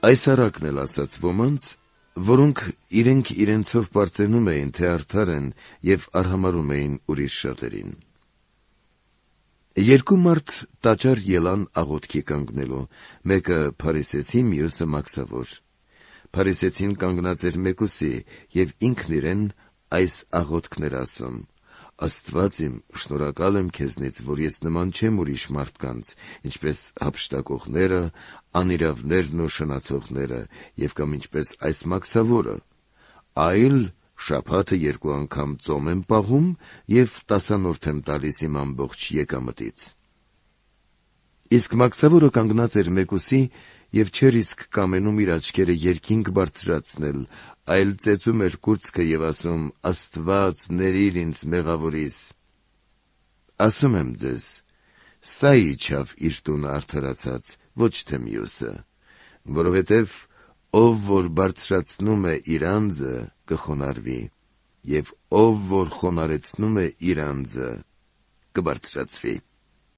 Այս առակն էլ ասաց ոմանց, որոնք իրենք իրենցով պարծենում էին, թե արդար են և արհամարում էին ուրիշ շատերին։ Երկու մարդ տաճար ելան աղոթքի կանգնելու, մեկը փարիսեցի, մյուսը մաքսավոր։ Փարիսեցին կանգնած էր մեկուսի և ինքն իրեն այս աղոթքն էր ասում. «Աստված իմ, շնորհակալ եմ քեզնից, որ ես նման չեմ ուրիշ մարդկանց, ինչպես հափշտակողները, անիրավներն ու շնացողները և կամ ինչպես այս մաքսավորը, այլ շաբաթը 2 անգամ ծոմ եմ պահում և 10-րդ եմ տալիս իմ ամբողջ եկամտից»։ Իսկ մաքսավորը կանգնած էր մեկուսի և չէր իսկ կամենում իր աչքերը երկինք բարձրացնել, այլ ծեծում էր կուրծքը և ասում. «Աստված, ներիր ինձ մեղավորիս»։ Ասում եմ ձեզ, սա իջավ իր տունը արդարացած, ոչ թե մյուսը, որովհետև ով որ բարձրացնում է իր անձը, կխոնարհվի, և ով որ խոնարհեցնում է իր անձը, կբարձրացվի։